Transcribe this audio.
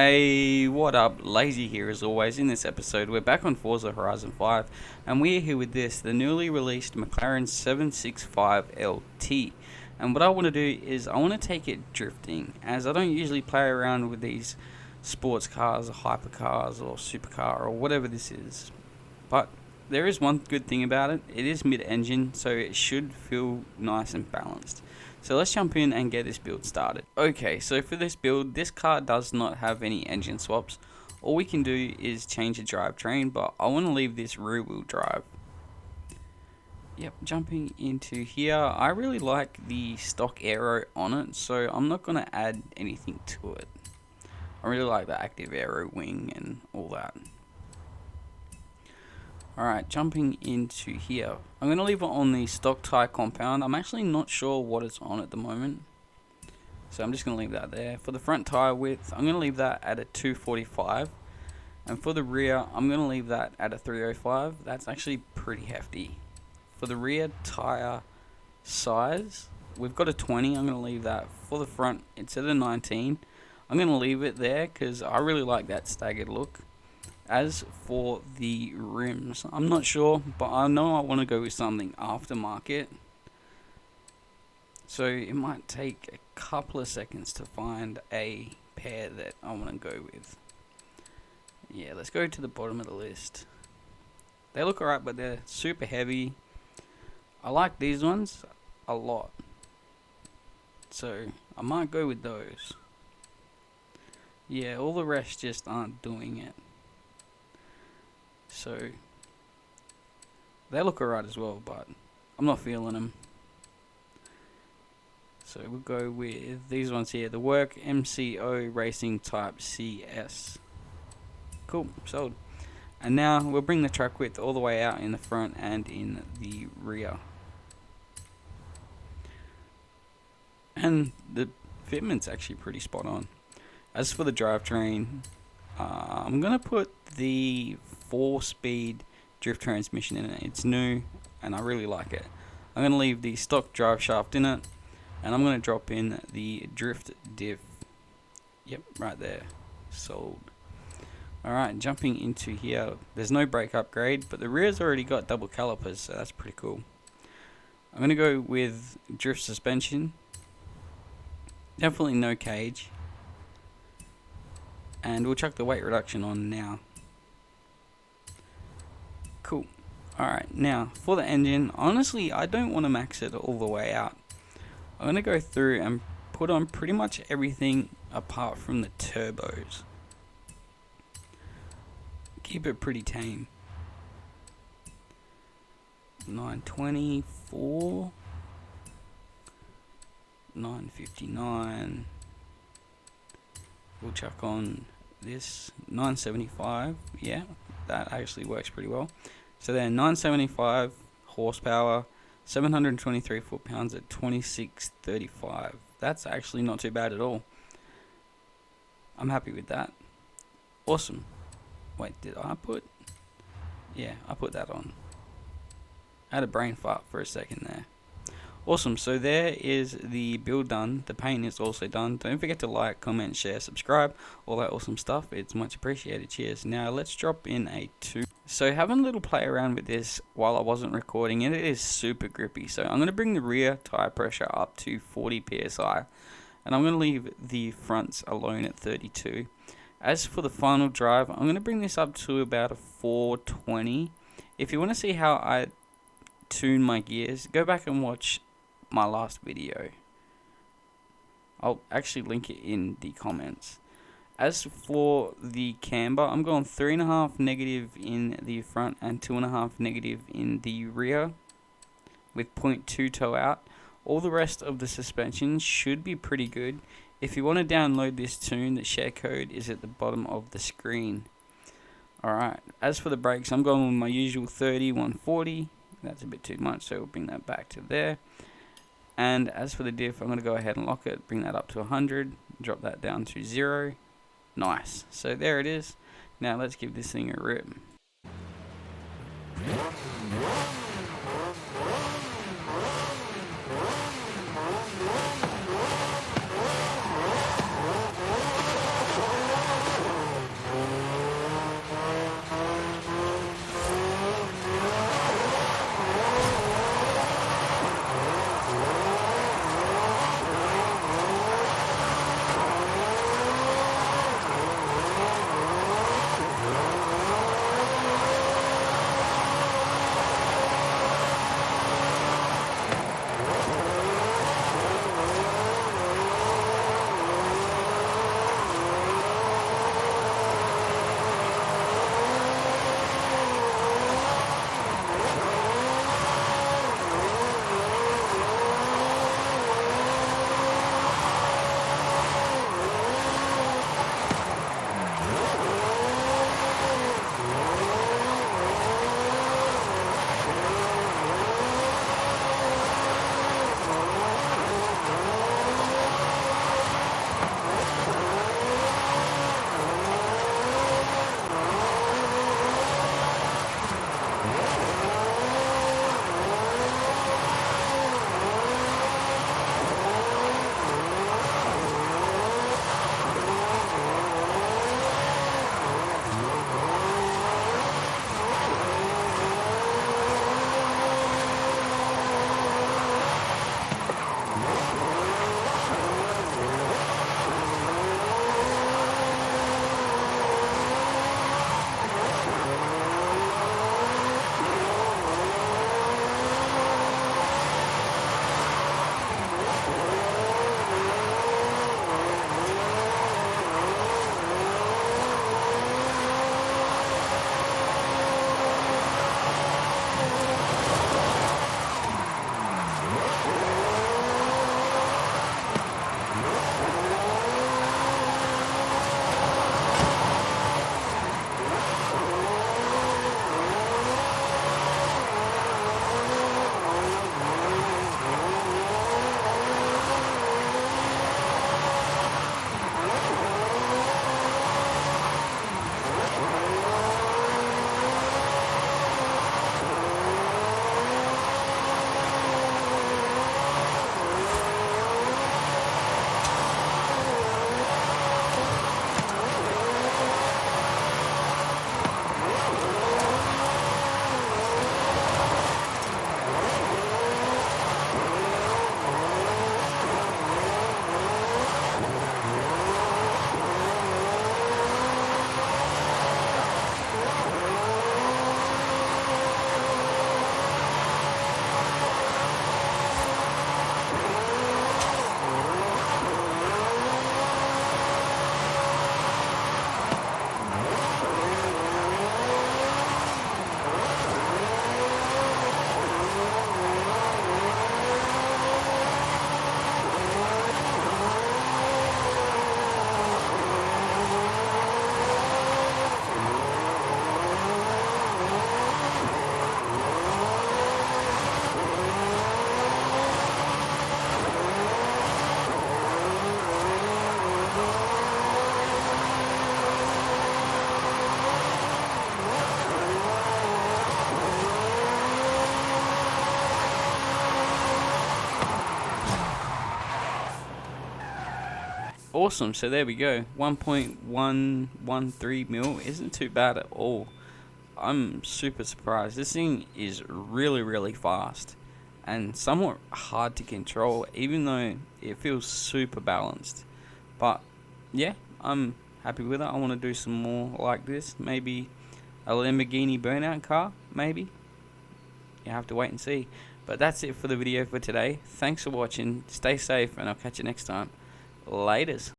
Hey, what up? Lazy here as always. In this episode, we're back on Forza Horizon 5, and we're here with the newly released Mclaren 765LT. And what I want to do is I want to take it drifting, as I don't usually play around with these sports cars or hypercars or supercar or whatever this is. But there is one good thing about it. It is mid-engine, so it should feel nice and balanced. So let's jump in and get this build started. Okay, so for this build, this car does not have any engine swaps. All we can do is change the drivetrain, but I want to leave this rear wheel drive. Yep, jumping into here, I really like the stock aero on it, so I'm not going to add anything to it. I really like the active aero wing and all that. Alright, jumping into here. I'm going to leave it on the stock tyre compound. I'm actually not sure what it's on at the moment, so I'm just going to leave that there. For the front tyre width, I'm going to leave that at a 245. And for the rear, I'm going to leave that at a 305. That's actually pretty hefty. For the rear tyre size, we've got a 20. I'm going to leave that. For the front, it's at a 19. I'm going to leave it there because I really like that staggered look. As for the rims, I'm not sure, but I know I want to go with something aftermarket. So it might take a couple of seconds to find a pair that I want to go with. Yeah, let's go to the bottom of the list. They look alright, but they're super heavy. I like these ones a lot, so I might go with those. Yeah, all the rest just aren't doing it. So they look alright as well, but I'm not feeling them. So we'll go with these ones here, the Work MCO Racing Type CS. Cool, sold. And now we'll bring the track width all the way out in the front and in the rear. And the fitment's actually pretty spot on. As for the drivetrain, I'm going to put the 4-speed drift transmission in it. It's new and I really like it. I'm going to leave the stock drive shaft in it, and I'm going to drop in the drift diff. Yep, right there. Sold. Alright, jumping into here, there's no brake upgrade, but the rear's already got double calipers, so that's pretty cool. I'm going to go with drift suspension. Definitely no cage. And we'll chuck the weight reduction on now. Cool. Alright, now for the engine, honestly I don't want to max it all the way out. I'm going to go through and put on pretty much everything apart from the turbos. Keep it pretty tame. 924, 959. We'll chuck on this 975. Yeah, that actually works pretty well. So then 975 horsepower, 723 foot-pounds at 2635. That's actually not too bad at all. I'm happy with that. Awesome. Wait, did I put? Yeah, I put that on. I had a brain fart for a second there. Awesome, so there is the build done. The paint is also done. Don't forget to like, comment, share, subscribe, all that awesome stuff. It's much appreciated. Cheers. Now let's drop in a 2. So having a little play around with this while I wasn't recording it, it is super grippy. So I'm going to bring the rear tire pressure up to 40 psi, and I'm going to leave the fronts alone at 32. As for the final drive, I'm going to bring this up to about a 420. If you want to see how I tune my gears, go back and watch my last video. I'll actually link it in the comments. As for the camber, I'm going 3.5 negative in the front and 2.5 negative in the rear with 0.2 toe out. All the rest of the suspension should be pretty good. If you want to download this tune, the share code is at the bottom of the screen. Alright, as for the brakes, I'm going with my usual 30, 140. That's a bit too much, so we'll bring that back to there. And as for the diff, I'm going to go ahead and lock it, bring that up to 100, drop that down to 0. Nice. So there it is. Now let's give this thing a rip. awesome. So there we go. 1.113 mil isn't too bad at all. I'm super surprised. This thing is really fast and somewhat hard to control, even though it feels super balanced. But yeah, I'm happy with it. I want to do some more like this. Maybe a Lamborghini burnout car, maybe. You have to wait and see. But that's it for the video for today. Thanks for watching. Stay safe, and I'll catch you next time. Laters.